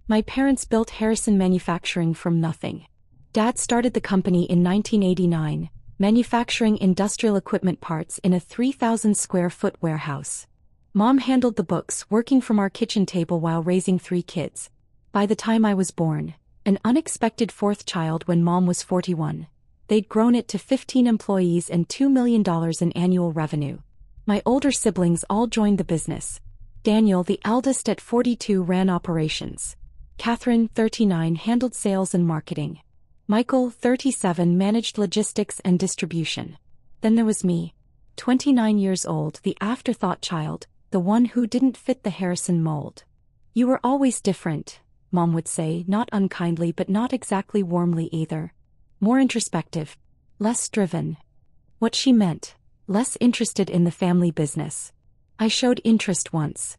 My parents built Harrison Manufacturing from nothing. Dad started the company in 1989, manufacturing industrial equipment parts in a 3,000-square-foot warehouse. Mom handled the books, working from our kitchen table while raising 3 kids. By the time I was born, an unexpected 4th child when Mom was 41, they'd grown it to 15 employees and $2 million in annual revenue. My older siblings all joined the business. Daniel, the eldest at 42, ran operations. Catherine, 39, handled sales and marketing. Michael, 37, managed logistics and distribution. Then there was me, 29 years old, the afterthought child, the one who didn't fit the Harrison mold. "You were always different," Mom would say, not unkindly but not exactly warmly either. More introspective, less driven. What she meant, less interested in the family business. I showed interest once.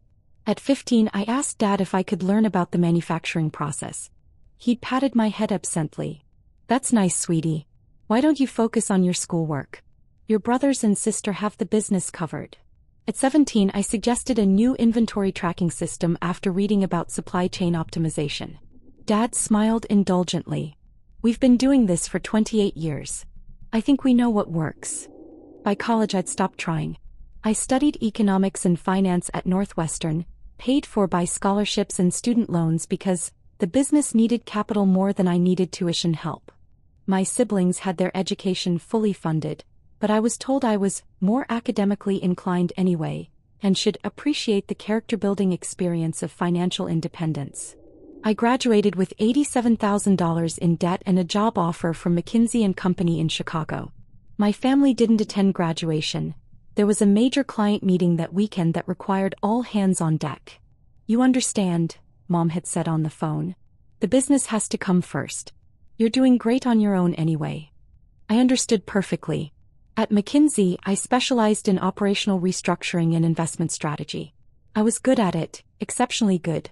At 15, I asked Dad if I could learn about the manufacturing process. He'd patted my head absently. "That's nice, sweetie. Why don't you focus on your schoolwork? Your brothers and sister have the business covered." At 17, I suggested a new inventory tracking system after reading about supply chain optimization. Dad smiled indulgently. "We've been doing this for 28 years. I think we know what works." By college, I'd stopped trying. I studied economics and finance at Northwestern, paid for by scholarships and student loans because the business needed capital more than I needed tuition help. My siblings had their education fully funded, but I was told I was more academically inclined anyway, and should appreciate the character-building experience of financial independence. I graduated with $87,000 in debt and a job offer from McKinsey & Company in Chicago. My family didn't attend graduation. There was a major client meeting that weekend that required all hands on deck. "You understand," Mom had said on the phone. "The business has to come first. You're doing great on your own anyway." I understood perfectly. At McKinsey, I specialized in operational restructuring and investment strategy. I was good at it, exceptionally good.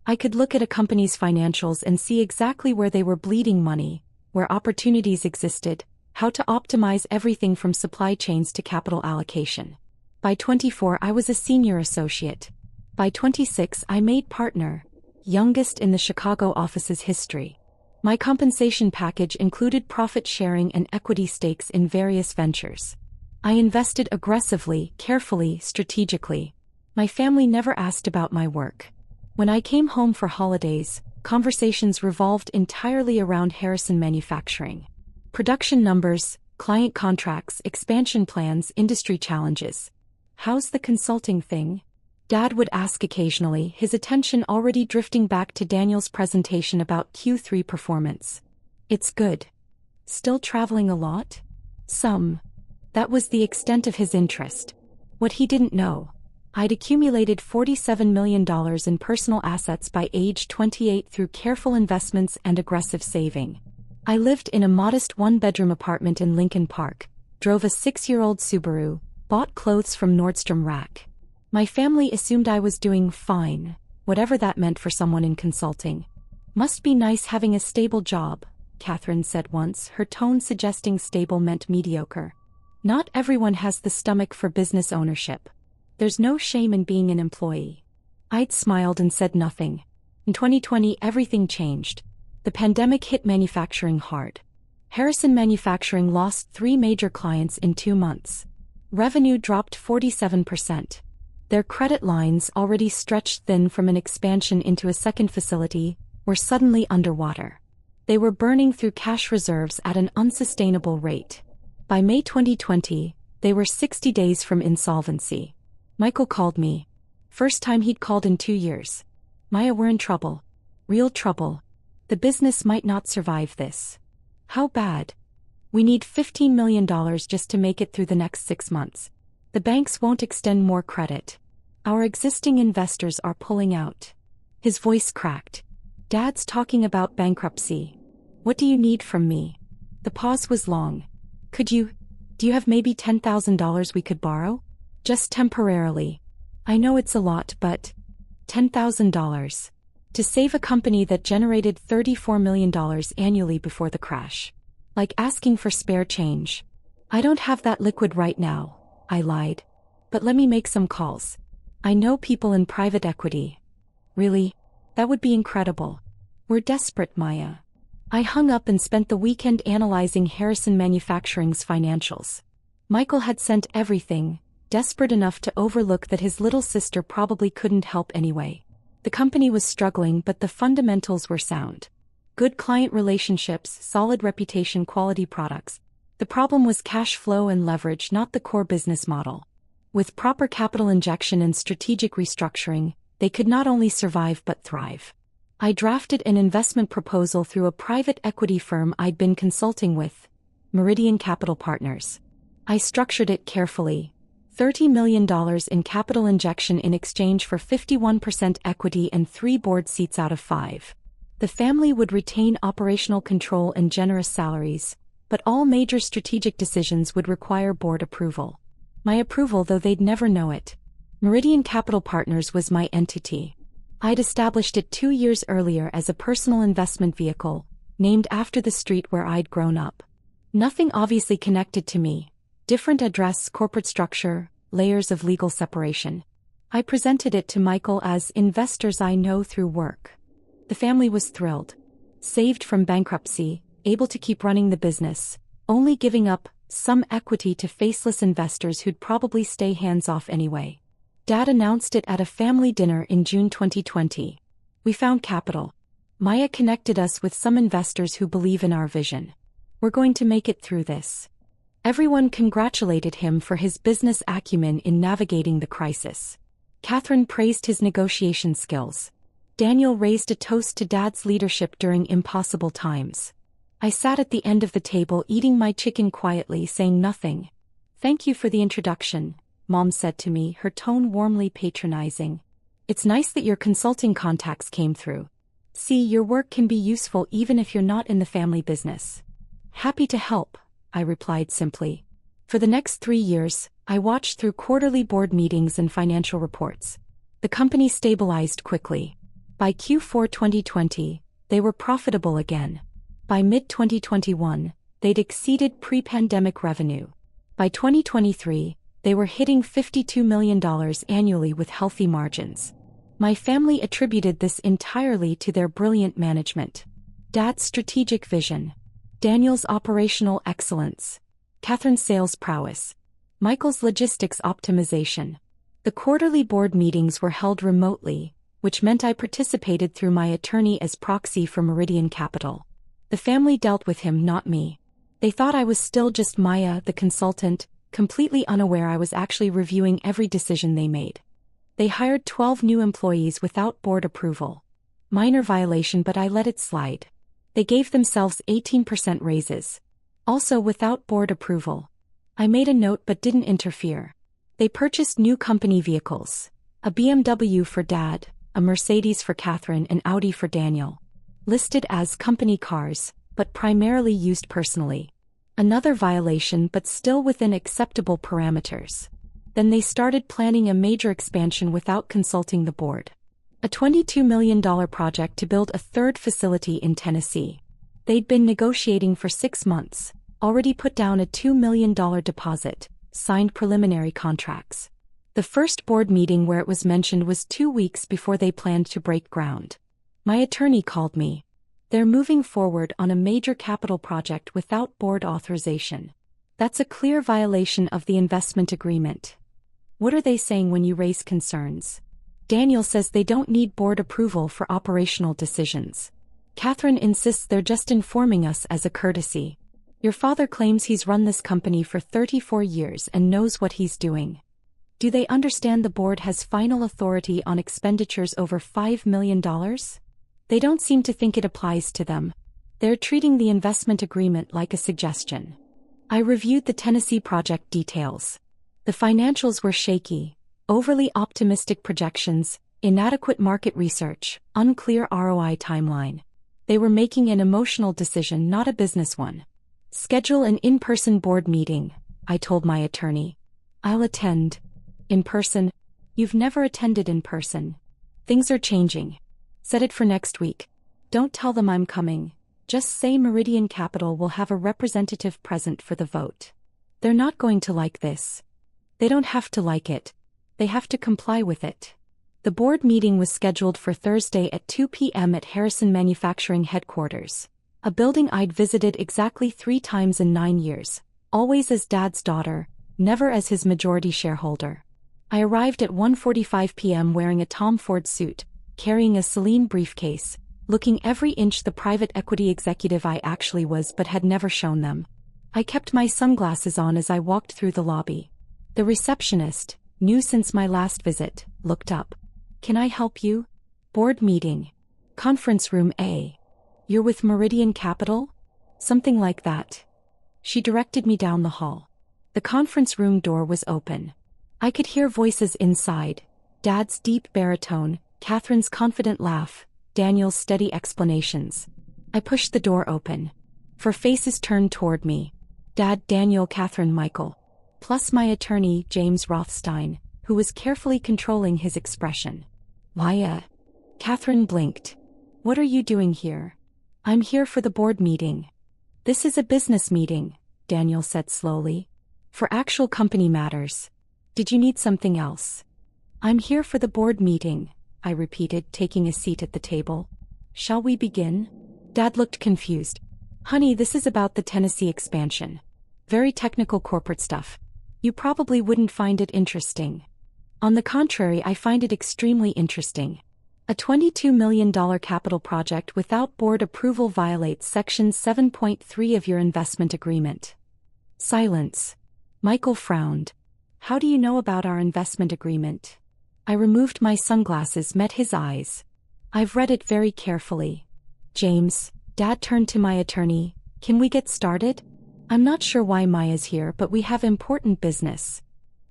I could look at a company's financials and see exactly where they were bleeding money, where opportunities existed, how to optimize everything from supply chains to capital allocation. By 24, I was a senior associate. By 26, I made partner, youngest in the Chicago office's history. My compensation package included profit sharing and equity stakes in various ventures. I invested aggressively, carefully, strategically. My family never asked about my work. When I came home for holidays, conversations revolved entirely around Harrison Manufacturing. Production numbers, client contracts, expansion plans, industry challenges. "How's the consulting thing?" Dad would ask occasionally, his attention already drifting back to Daniel's presentation about Q3 performance. "It's good." "Still traveling a lot?" "Some." That was the extent of his interest. What he didn't know, I'd accumulated $47 million in personal assets by age 28 through careful investments and aggressive saving. I lived in a modest 1-bedroom apartment in Lincoln Park, drove a 6-year-old Subaru, bought clothes from Nordstrom Rack. My family assumed I was doing fine, whatever that meant for someone in consulting. "Must be nice having a stable job," Catherine said once, her tone suggesting stable meant mediocre. "Not everyone has the stomach for business ownership. There's no shame in being an employee." I'd smiled and said nothing. In 2020, everything changed. The pandemic hit manufacturing hard. Harrison Manufacturing lost 3 major clients in 2 months. Revenue dropped 47%. Their credit lines, already stretched thin from an expansion into a second facility, were suddenly underwater. They were burning through cash reserves at an unsustainable rate. By May 2020, they were 60 days from insolvency. Michael called me. First time he'd called in 2 years. "Maya, we're in trouble. Real trouble. The business might not survive this." "How bad?" "We need $15 million just to make it through the next 6 months. The banks won't extend more credit. Our existing investors are pulling out." His voice cracked. "Dad's talking about bankruptcy. What do you need from me?" The pause was long. Do you have maybe $10,000 we could borrow? Just temporarily. I know it's a lot, but $10,000. To save a company that generated $34 million annually before the crash. Like asking for spare change. "I don't have that liquid right now," I lied. "But let me make some calls. I know people in private equity." "Really? That would be incredible." We're desperate, Maya. I hung up and spent the weekend analyzing Harrison Manufacturing's financials. Michael had sent everything, desperate enough to overlook that his little sister probably couldn't help anyway. The company was struggling, but the fundamentals were sound. Good client relationships, solid reputation, quality products. The problem was cash flow and leverage, not the core business model. With proper capital injection and strategic restructuring, they could not only survive but thrive. I drafted an investment proposal through a private equity firm I'd been consulting with, Meridian Capital Partners. I structured it carefully. $30 million in capital injection in exchange for 51% equity and 3 board seats out of 5. The family would retain operational control and generous salaries, but all major strategic decisions would require board approval. My approval, though they'd never know it. Meridian Capital Partners was my entity. I'd established it 2 years earlier as a personal investment vehicle, named after the street where I'd grown up. Nothing obviously connected to me. Different address, corporate structure, layers of legal separation. I presented it to Michael as investors I know through work. The family was thrilled. Saved from bankruptcy, able to keep running the business, only giving up some equity to faceless investors who'd probably stay hands-off anyway. Dad announced it at a family dinner in June 2020. We found capital. Maya connected us with some investors who believe in our vision. We're going to make it through this. Everyone congratulated him for his business acumen in navigating the crisis. Catherine praised his negotiation skills. Daniel raised a toast to Dad's leadership during impossible times. I sat at the end of the table eating my chicken quietly, saying nothing. "Thank you for the introduction," Mom said to me, her tone warmly patronizing. "It's nice that your consulting contacts came through. See, your work can be useful even if you're not in the family business." "Happy to help," I replied simply. For the next 3 years, I watched through quarterly board meetings and financial reports. The company stabilized quickly. By Q4 2020, they were profitable again. By mid-2021, they'd exceeded pre-pandemic revenue. By 2023, they were hitting $52 million annually with healthy margins. My family attributed this entirely to their brilliant management. Dad's strategic vision. Daniel's operational excellence. Catherine's sales prowess. Michael's logistics optimization. The quarterly board meetings were held remotely, which meant I participated through my attorney as proxy for Meridian Capital. The family dealt with him, not me. They thought I was still just Maya, the consultant, completely unaware I was actually reviewing every decision they made. They hired 12 new employees without board approval. Minor violation, but I let it slide. They gave themselves 18% raises. Also without board approval. I made a note but didn't interfere. They purchased new company vehicles. A BMW for Dad, a Mercedes for Catherine, and Audi for Daniel. Listed as company cars, but primarily used personally. Another violation, but still within acceptable parameters. Then they started planning a major expansion without consulting the board. A $22 million project to build a third facility in Tennessee. They'd been negotiating for 6 months, already put down a $2 million deposit, signed preliminary contracts. The first board meeting where it was mentioned was 2 weeks before they planned to break ground. My attorney called me. They're moving forward on a major capital project without board authorization. That's a clear violation of the investment agreement. What are they saying when you raise concerns? Daniel says they don't need board approval for operational decisions. Catherine insists they're just informing us as a courtesy. Your father claims he's run this company for 34 years and knows what he's doing. Do they understand the board has final authority on expenditures over $5 million? They don't seem to think it applies to them. They're treating the investment agreement like a suggestion. I reviewed the Tennessee project details. The financials were shaky, overly optimistic projections, inadequate market research, unclear ROI timeline. They were making an emotional decision, not a business one. Schedule an in-person board meeting, I told my attorney. I'll attend. In person? You've never attended in person. Things are changing. Set it for next week. Don't tell them I'm coming. Just say Meridian Capital will have a representative present for the vote. They're not going to like this. They don't have to like it. They have to comply with it. The board meeting was scheduled for Thursday at 2 p.m. at Harrison Manufacturing headquarters, a building I'd visited exactly 3 times in 9 years, always as Dad's daughter, never as his majority shareholder. I arrived at 1:45 p.m. wearing a Tom Ford suit, carrying a Celine briefcase, looking every inch the private equity executive I actually was but had never shown them. I kept my sunglasses on as I walked through the lobby. The receptionist, new since my last visit, looked up. "Can I help you?" "Board meeting. Conference room A." "You're with Meridian Capital?" "Something like that." She directed me down the hall. The conference room door was open. I could hear voices inside, Dad's deep baritone, Catherine's confident laugh, Daniel's steady explanations. I pushed the door open. 4 faces turned toward me. Dad, Daniel, Catherine, Michael. Plus my attorney, James Rothstein, who was carefully controlling his expression. "Maya." Catherine blinked. "What are you doing here?" "I'm here for the board meeting." "This is a business meeting," Daniel said slowly. "For actual company matters. Did you need something else?" "I'm here for the board meeting," I repeated, taking a seat at the table. "Shall we begin?" Dad looked confused. "Honey, this is about the Tennessee expansion. Very technical corporate stuff. You probably wouldn't find it interesting." "On the contrary, I find it extremely interesting. A $22 million capital project without board approval violates Section 7.3 of your investment agreement." Silence. Michael frowned. "How do you know about our investment agreement?" I removed my sunglasses, met his eyes. "I've read it very carefully." "James," Dad turned to my attorney, "can we get started? I'm not sure why Maya's here, but we have important business."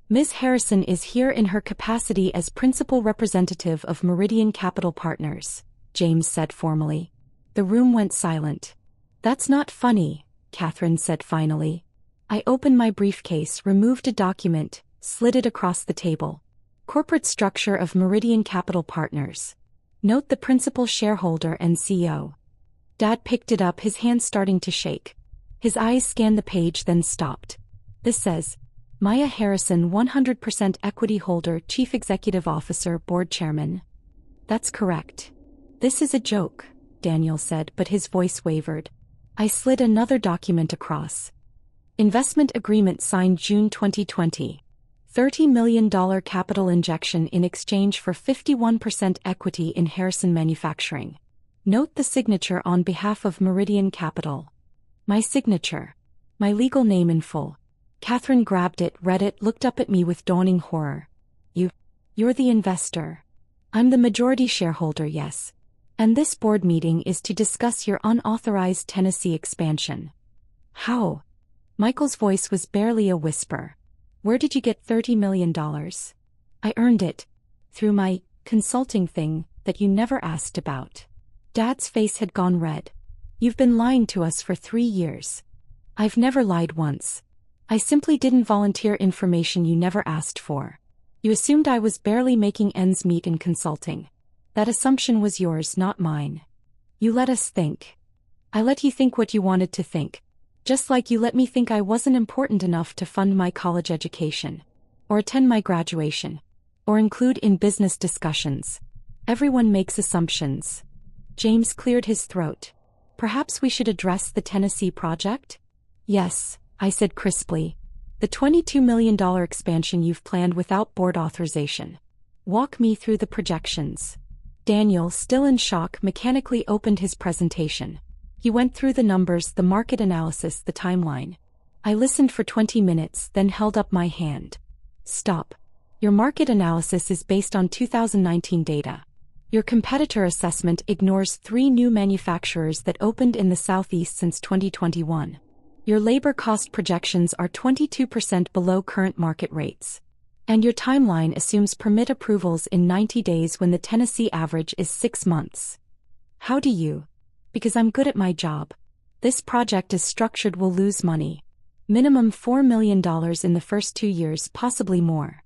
"Ms. Harrison is here in her capacity as principal representative of Meridian Capital Partners," James said formally. The room went silent. "That's not funny," Catherine said finally. I opened my briefcase, removed a document, slid it across the table. "Corporate structure of Meridian Capital Partners. Note the principal shareholder and CEO." Dad picked it up, his hand starting to shake. His eyes scanned the page, then stopped. "This says, Maya Harrison, 100% equity holder, Chief Executive Officer, Board Chairman." "That's correct." "This is a joke," Daniel said, but his voice wavered. I slid another document across. "Investment agreement signed June 2020. $30 million capital injection in exchange for 51% equity in Harrison Manufacturing. Note the signature on behalf of Meridian Capital." My signature. My legal name in full. Catherine grabbed it, read it, looked up at me with dawning horror. You're the investor." "I'm the majority shareholder, yes. And this board meeting is to discuss your unauthorized Tennessee expansion." "How?" Michael's voice was barely a whisper. "Where did you get $30 million? "I earned it. Through my consulting thing that you never asked about." Dad's face had gone red. "You've been lying to us for 3 years." "I've never lied once. I simply didn't volunteer information you never asked for. You assumed I was barely making ends meet in consulting. That assumption was yours, not mine. You let us think. I let you think what you wanted to think. Just like you let me think I wasn't important enough to fund my college education, or attend my graduation, or include in business discussions. Everyone makes assumptions." James cleared his throat. "Perhaps we should address the Tennessee project?" "Yes," I said crisply. "The $22 million expansion you've planned without board authorization. Walk me through the projections." Daniel, still in shock, mechanically opened his presentation. He went through the numbers, the market analysis, the timeline. I listened for 20 minutes, then held up my hand. "Stop. Your market analysis is based on 2019 data. Your competitor assessment ignores 3 new manufacturers that opened in the Southeast since 2021. Your labor cost projections are 22% below current market rates. And your timeline assumes permit approvals in 90 days when the Tennessee average is 6 months. How do you?" "Because I'm good at my job. This project is structured will lose money. Minimum $4 million in the first 2 years, possibly more."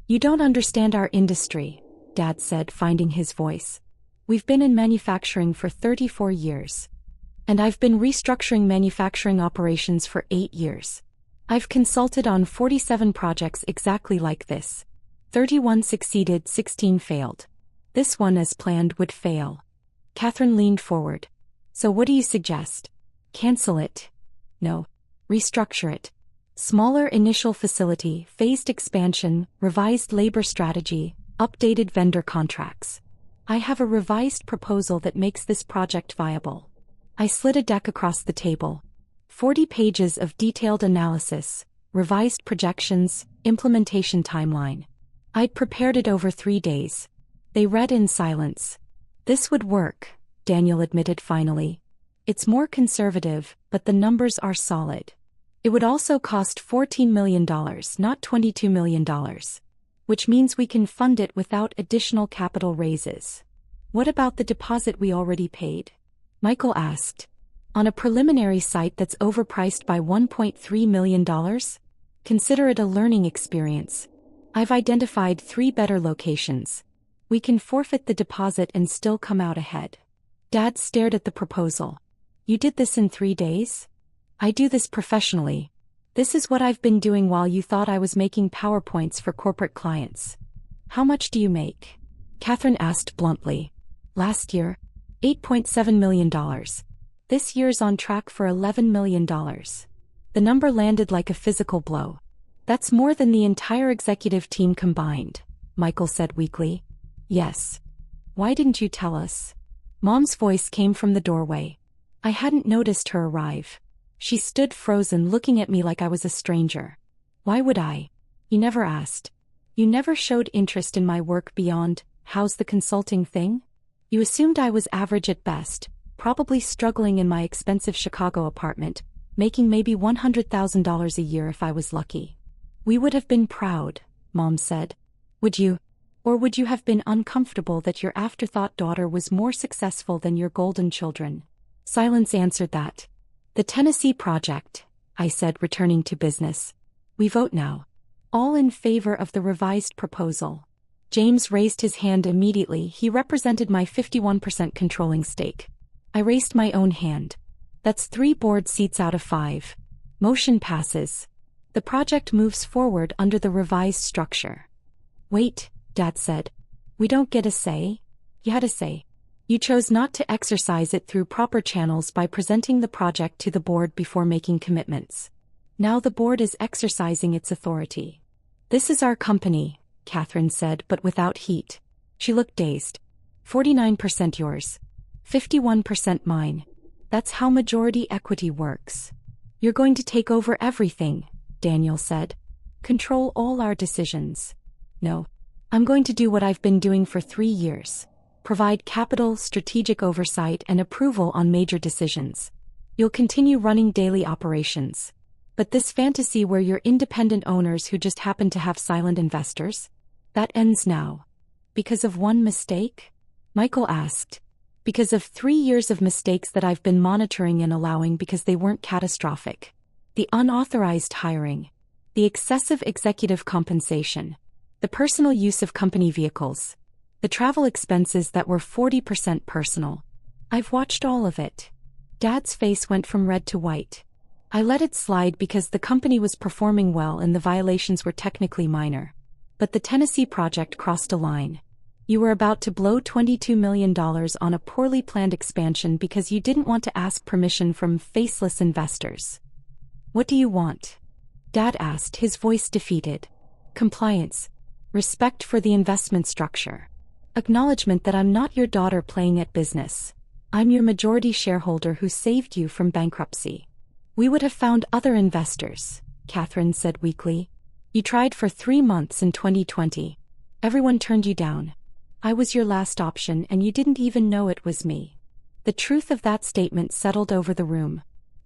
"You don't understand our industry," Dad said, finding his voice. "We've been in manufacturing for 34 years. And I've been restructuring manufacturing operations for 8 years. I've consulted on 47 projects exactly like this. 31 succeeded, 16 failed. This one, as planned, would fail. Catherine leaned forward. So what do you suggest? Cancel it? No. Restructure it. Smaller initial facility, phased expansion, revised labor strategy, updated vendor contracts. I have a revised proposal that makes this project viable. I slid a deck across the table. 40 pages of detailed analysis, revised projections, implementation timeline. I'd prepared it over 3 days. They read in silence. This would work, Daniel admitted finally. It's more conservative, but the numbers are solid. It would also cost $14 million, not $22 million. Which means we can fund it without additional capital raises. What about the deposit we already paid? Michael asked. On a preliminary site that's overpriced by $1.3 million? Consider it a learning experience. I've identified 3 better locations. We can forfeit the deposit and still come out ahead. Dad stared at the proposal. You did this in 3 days? I do this professionally. This is what I've been doing while you thought I was making PowerPoints for corporate clients. How much do you make? Catherine asked bluntly. Last year, $8.7 million. This year's on track for $11 million. The number landed like a physical blow. That's more than the entire executive team combined, Michael said weakly. Yes. Why didn't you tell us? Mom's voice came from the doorway. I hadn't noticed her arrive. She stood frozen, looking at me like I was a stranger. Why would I? You never asked. You never showed interest in my work beyond, how's the consulting thing? You assumed I was average at best, probably struggling in my expensive Chicago apartment, making maybe $100,000 a year if I was lucky. We would have been proud, Mom said. Would you? Or would you have been uncomfortable that your afterthought daughter was more successful than your golden children? Silence answered that. The Tennessee project, I said, returning to business. We vote now. All in favor of the revised proposal. James raised his hand immediately. He represented my 51% controlling stake. I raised my own hand. That's 3 board seats out of 5. Motion passes. The project moves forward under the revised structure. Wait, Dad said. We don't get a say? You had a say. You chose not to exercise it through proper channels by presenting the project to the board before making commitments. Now the board is exercising its authority. This is our company, Catherine said, but without heat. She looked dazed. 49% yours. 51% mine. That's how majority equity works. You're going to take over everything, Daniel said. Control all our decisions. No. I'm going to do what I've been doing for 3 years. Provide capital, strategic oversight, and approval on major decisions. You'll continue running daily operations. But this fantasy where you're independent owners who just happen to have silent investors? That ends now. Because of one mistake? Michael asked. Because of 3 years of mistakes that I've been monitoring and allowing because they weren't catastrophic. The unauthorized hiring. The excessive executive compensation. The personal use of company vehicles. The travel expenses that were 40% personal. I've watched all of it. Dad's face went from red to white. I let it slide because the company was performing well and the violations were technically minor. But the Tennessee project crossed a line. You were about to blow $22 million on a poorly planned expansion because you didn't want to ask permission from faceless investors. What do you want? Dad asked, his voice defeated. Compliance. Respect for the investment structure. Acknowledgement that I'm not your daughter playing at business. I'm your majority shareholder who saved you from bankruptcy. We would have found other investors, Catherine said weakly. You tried for 3 months in 2020. Everyone turned you down. I was your last option and you didn't even know it was me. The truth of that statement settled over the room.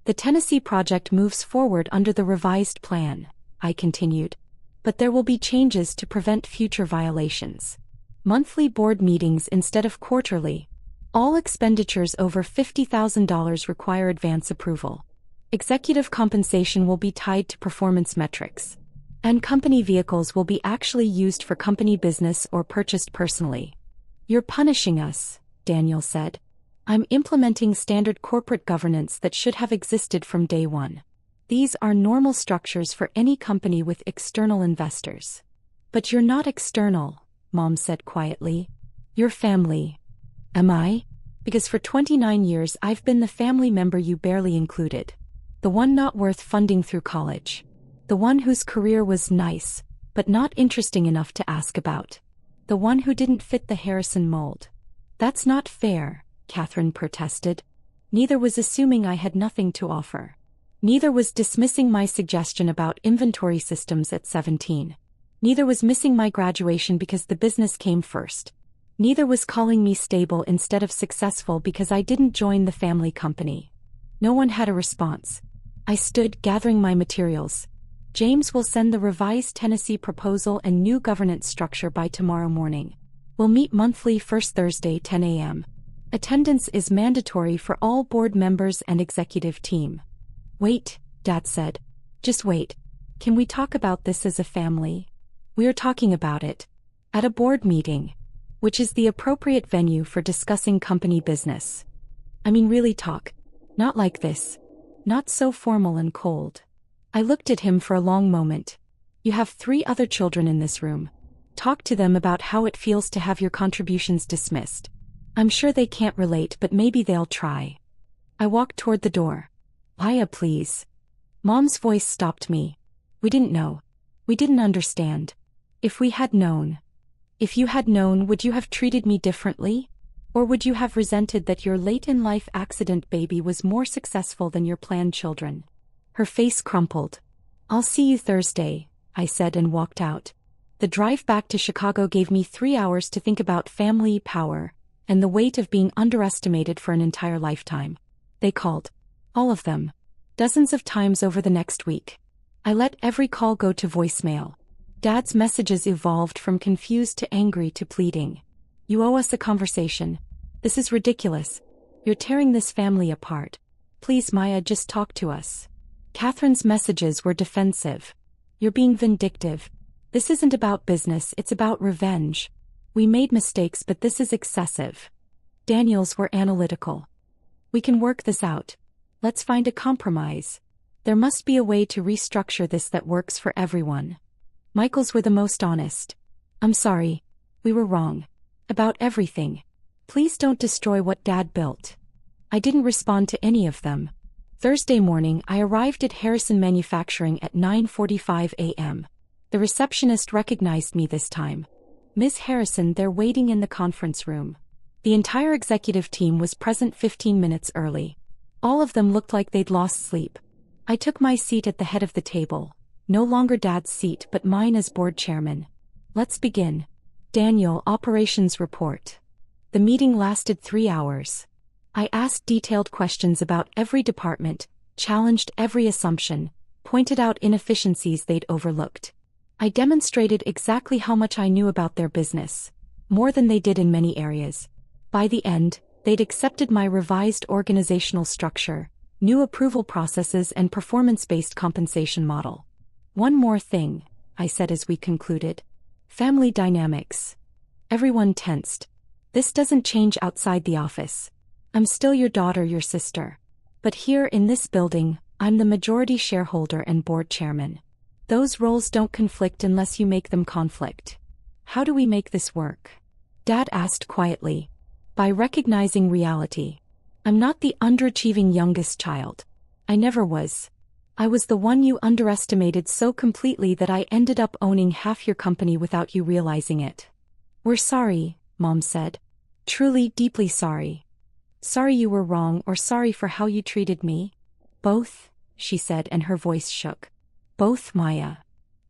The Tennessee project moves forward under the revised plan, I continued. But there will be changes to prevent future violations. Monthly board meetings instead of quarterly. All expenditures over $50,000 require advance approval. Executive compensation will be tied to performance metrics. And company vehicles will be actually used for company business or purchased personally. You're punishing us, Daniel said. I'm implementing standard corporate governance that should have existed from day one. These are normal structures for any company with external investors. But you're not external, Mom said quietly. Your family. Am I? Because for 29 years I've been the family member you barely included. The one not worth funding through college. The one whose career was nice, but not interesting enough to ask about. The one who didn't fit the Harrison mold. That's not fair, Catherine protested. Neither was assuming I had nothing to offer. Neither was dismissing my suggestion about inventory systems at 17. Neither was missing my graduation because the business came first. Neither was calling me stable instead of successful because I didn't join the family company. No one had a response. I stood gathering my materials. James will send the revised Tennessee proposal and new governance structure by tomorrow morning. We'll meet monthly first Thursday 10 a.m. Attendance is mandatory for all board members and executive team. Wait, Dad said. Just wait. Can we talk about this as a family? We are talking about it. At a board meeting. Which is the appropriate venue for discussing company business. I mean really talk. Not like this. Not so formal and cold. I looked at him for a long moment. You have 3 other children in this room. Talk to them about how it feels to have your contributions dismissed. I'm sure they can't relate, but maybe they'll try. I walked toward the door. Aya, please. Mom's voice stopped me. We didn't know. We didn't understand. If we had known. If you had known, would you have treated me differently? Or would you have resented that your late-in-life accident baby was more successful than your planned children? Her face crumpled. I'll see you Thursday, I said and walked out. The drive back to Chicago gave me 3 hours to think about family power and the weight of being underestimated for an entire lifetime. They called. All of them. Dozens of times over the next week. I let every call go to voicemail. Dad's messages evolved from confused to angry to pleading. You owe us a conversation. This is ridiculous. You're tearing this family apart. Please, Maya, just talk to us. Catherine's messages were defensive. You're being vindictive. This isn't about business, it's about revenge. We made mistakes, but this is excessive. Daniel's were analytical. We can work this out. Let's find a compromise. There must be a way to restructure this that works for everyone. Michael's were the most honest. I'm sorry. We were wrong. About everything. Please don't destroy what Dad built. I didn't respond to any of them. Thursday morning, I arrived at Harrison Manufacturing at 9:45 a.m. The receptionist recognized me this time. Ms. Harrison, they're waiting in the conference room. The entire executive team was present 15 minutes early. All of them looked like they'd lost sleep. I took my seat at the head of the table. No longer Dad's seat, but mine as board chairman. Let's begin. Daniel, operations report. The meeting lasted 3 hours. I asked detailed questions about every department, challenged every assumption, pointed out inefficiencies they'd overlooked. I demonstrated exactly how much I knew about their business, more than they did in many areas. By the end, they'd accepted my revised organizational structure, new approval processes and performance-based compensation model. One more thing, I said as we concluded. Family dynamics. Everyone tensed. This doesn't change outside the office. I'm still your daughter, your sister. But here in this building, I'm the majority shareholder and board chairman. Those roles don't conflict unless you make them conflict. How do we make this work? Dad asked quietly. By recognizing reality. I'm not the underachieving youngest child. I never was. I was the one you underestimated so completely that I ended up owning half your company without you realizing it. We're sorry, Mom said. Truly, deeply sorry. Sorry you were wrong, or sorry for how you treated me? Both, she said, and her voice shook. Both, Maya.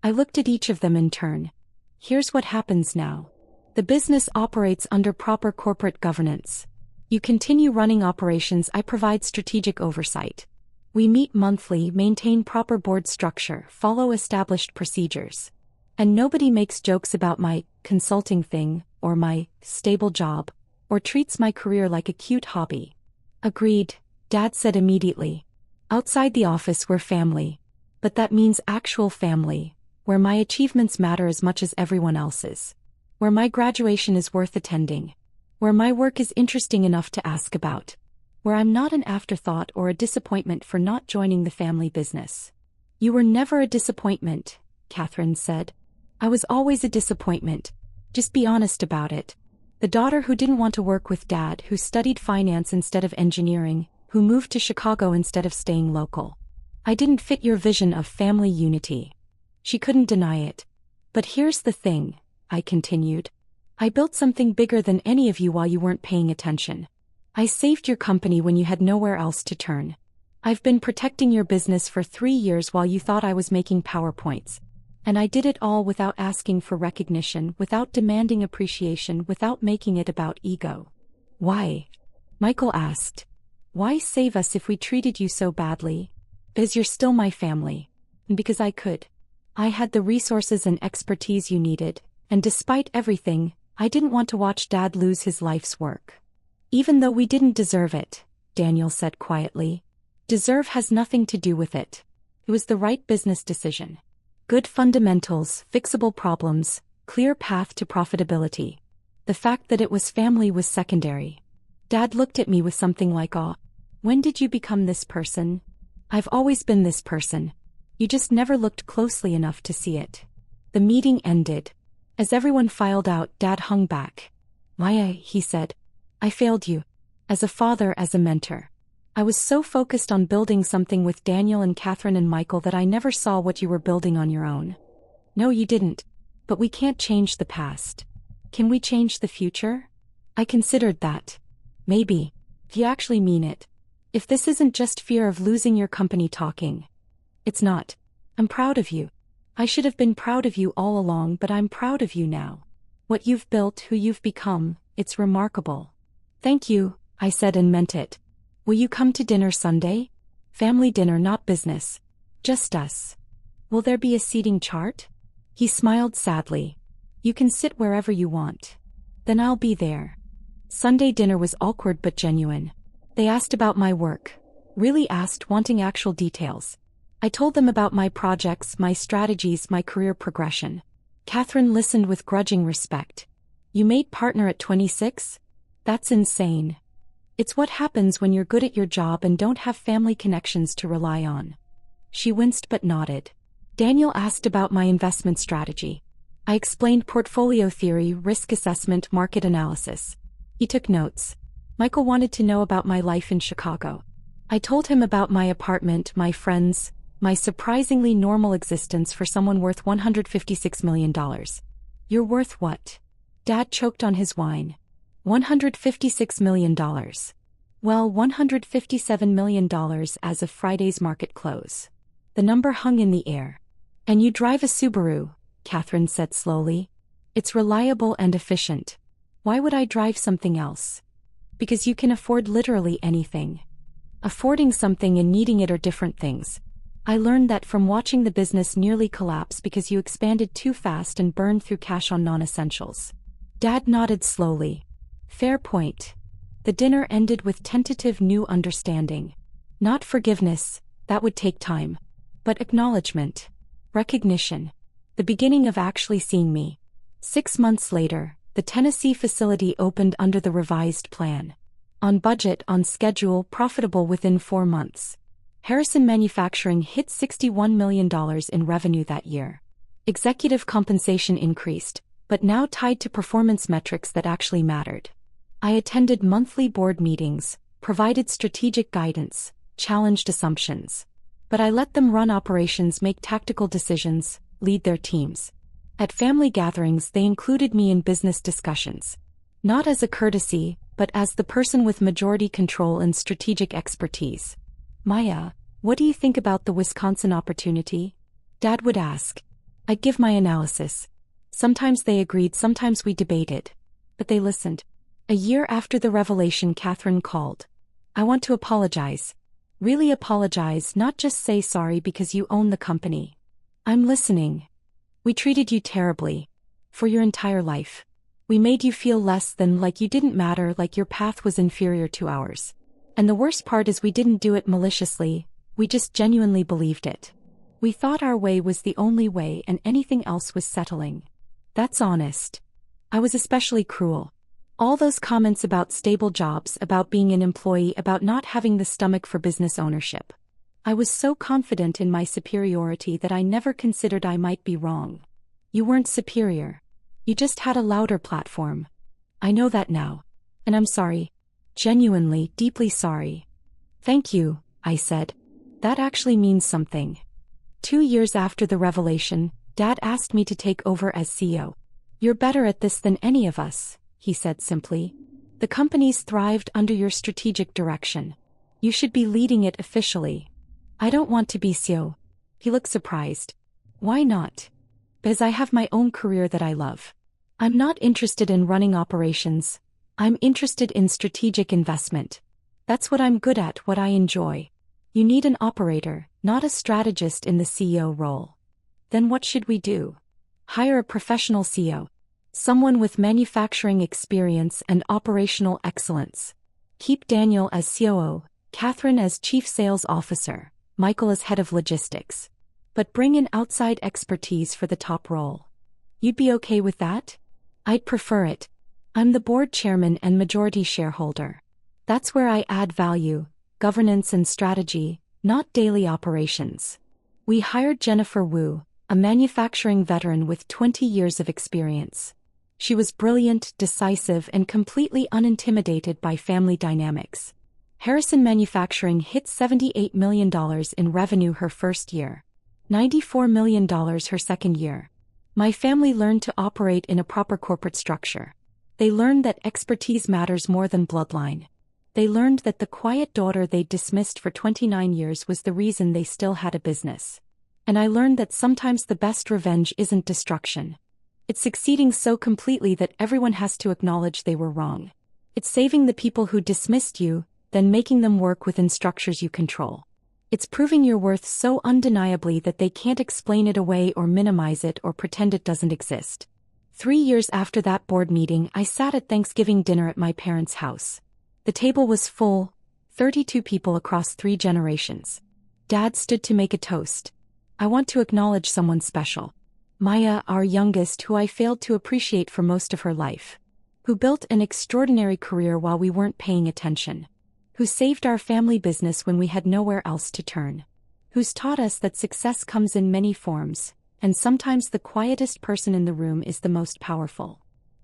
I looked at each of them in turn. Here's what happens now. The business operates under proper corporate governance. You continue running operations, I provide strategic oversight. We meet monthly, maintain proper board structure, follow established procedures. And nobody makes jokes about my consulting thing, or my stable job, or treats my career like a cute hobby. Agreed, Dad said immediately. Outside the office we're family. But that means actual family, where my achievements matter as much as everyone else's. Where my graduation is worth attending. Where my work is interesting enough to ask about. Where I'm not an afterthought or a disappointment for not joining the family business. You were never a disappointment, Catherine said. I was always a disappointment. Just be honest about it. The daughter who didn't want to work with Dad, who studied finance instead of engineering, who moved to Chicago instead of staying local. I didn't fit your vision of family unity. She couldn't deny it. But here's the thing, I continued. I built something bigger than any of you while you weren't paying attention. I saved your company when you had nowhere else to turn. I've been protecting your business for 3 years while you thought I was making PowerPoints. And I did it all without asking for recognition, without demanding appreciation, without making it about ego. Why? Michael asked. Why save us if we treated you so badly? Because you're still my family. And because I could. I had the resources and expertise you needed, and despite everything, I didn't want to watch Dad lose his life's work. Even though we didn't deserve it, Daniel said quietly. Deserve has nothing to do with it. It was the right business decision. Good fundamentals, fixable problems, clear path to profitability. The fact that it was family was secondary. Dad looked at me with something like awe. When did you become this person? I've always been this person. You just never looked closely enough to see it. The meeting ended. As everyone filed out, Dad hung back. Maya, he said. I failed you. As a father, as a mentor. I was so focused on building something with Daniel and Catherine and Michael that I never saw what you were building on your own. No, you didn't. But we can't change the past. Can we change the future? I considered that. Maybe. If you actually mean it. If this isn't just fear of losing your company talking. It's not. I'm proud of you. I should have been proud of you all along, but I'm proud of you now. What you've built, who you've become, it's remarkable. Thank you, I said and meant it. Will you come to dinner Sunday? Family dinner, not business. Just us. Will there be a seating chart? He smiled sadly. You can sit wherever you want. Then I'll be there. Sunday dinner was awkward but genuine. They asked about my work. Really asked, wanting actual details. I told them about my projects, my strategies, my career progression. Catherine listened with grudging respect. You made partner at 26? That's insane. It's what happens when you're good at your job and don't have family connections to rely on. She winced but nodded. Daniel asked about my investment strategy. I explained portfolio theory, risk assessment, market analysis. He took notes. Michael wanted to know about my life in Chicago. I told him about my apartment, my friends, my surprisingly normal existence for someone worth $156 million. You're worth what? Dad choked on his wine. $156 million. Well, $157 million as of Friday's market close. The number hung in the air. And you drive a Subaru, Catherine said slowly. It's reliable and efficient. Why would I drive something else? Because you can afford literally anything. Affording something and needing it are different things. I learned that from watching the business nearly collapse because you expanded too fast and burned through cash on non-essentials. Dad nodded slowly. Fair point. The dinner ended with tentative new understanding. Not forgiveness, that would take time. But acknowledgement. Recognition. The beginning of actually seeing me. 6 months later, the Tennessee facility opened under the revised plan. On budget, on schedule, profitable within 4 months. Harrison Manufacturing hit $61 million in revenue that year. Executive compensation increased, but now tied to performance metrics that actually mattered. I attended monthly board meetings, provided strategic guidance, challenged assumptions. But I let them run operations, make tactical decisions, lead their teams. At family gatherings, they included me in business discussions. Not as a courtesy, but as the person with majority control and strategic expertise. Maya, what do you think about the Wisconsin opportunity? Dad would ask. I'd give my analysis. Sometimes they agreed, sometimes we debated. But they listened. A year after the revelation, Catherine called. I want to apologize. Really apologize, not just say sorry because you own the company. I'm listening. We treated you terribly. For your entire life. We made you feel less than, like you didn't matter, like your path was inferior to ours. And the worst part is we didn't do it maliciously, we just genuinely believed it. We thought our way was the only way and anything else was settling. That's honest. I was especially cruel. All those comments about stable jobs, about being an employee, about not having the stomach for business ownership. I was so confident in my superiority that I never considered I might be wrong. You weren't superior. You just had a louder platform. I know that now. And I'm sorry. Genuinely, deeply sorry. Thank you, I said. That actually means something. 2 years after the revelation, Dad asked me to take over as CEO. You're better at this than any of us, he said simply. The company's thrived under your strategic direction. You should be leading it officially. I don't want to be CEO. He looked surprised. Why not? Because I have my own career that I love. I'm not interested in running operations. I'm interested in strategic investment. That's what I'm good at, what I enjoy. You need an operator, not a strategist in the CEO role. Then what should we do? Hire a professional CEO. Someone with manufacturing experience and operational excellence. Keep Daniel as COO, Catherine as Chief Sales Officer, Michael as Head of Logistics. But bring in outside expertise for the top role. You'd be okay with that? I'd prefer it. I'm the board chairman and majority shareholder. That's where I add value, governance and strategy, not daily operations. We hired Jennifer Wu, a manufacturing veteran with 20 years of experience. She was brilliant, decisive, and completely unintimidated by family dynamics. Harrison Manufacturing hit $78 million in revenue her first year. $94 million her second year. My family learned to operate in a proper corporate structure. They learned that expertise matters more than bloodline. They learned that the quiet daughter they dismissed for 29 years was the reason they still had a business. And I learned that sometimes the best revenge isn't destruction. It's succeeding so completely that everyone has to acknowledge they were wrong. It's saving the people who dismissed you, then making them work within structures you control. It's proving your worth so undeniably that they can't explain it away or minimize it or pretend it doesn't exist. 3 years after that board meeting, I sat at Thanksgiving dinner at my parents' house. The table was full, 32 people across 3 generations. Dad stood to make a toast. I want to acknowledge someone special. Maya, our youngest, who I failed to appreciate for most of her life. Who built an extraordinary career while we weren't paying attention. Who saved our family business when we had nowhere else to turn. Who's taught us that success comes in many forms, and sometimes the quietest person in the room is the most powerful.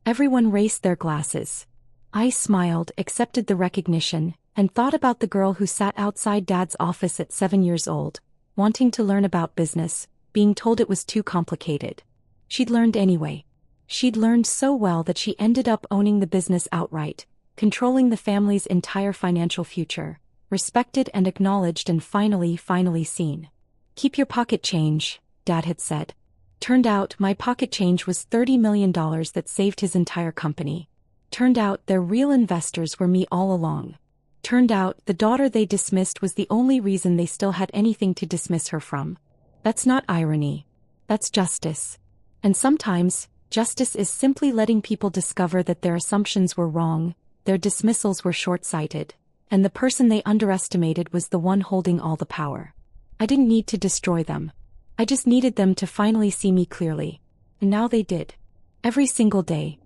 Everyone raised their glasses. I smiled, accepted the recognition, and thought about the girl who sat outside Dad's office at 7 years old, wanting to learn about business, being told it was too complicated. She'd learned anyway. She'd learned so well that she ended up owning the business outright, controlling the family's entire financial future, respected and acknowledged and finally seen. Keep your pocket change, Dad had said. Turned out my pocket change was $30 million that saved his entire company. Turned out their real investors were me all along. Turned out the daughter they dismissed was the only reason they still had anything to dismiss her from. That's not irony. That's justice. And sometimes, justice is simply letting people discover that their assumptions were wrong, their dismissals were short-sighted, and the person they underestimated was the one holding all the power. I didn't need to destroy them. I just needed them to finally see me clearly. And now they did. Every single day,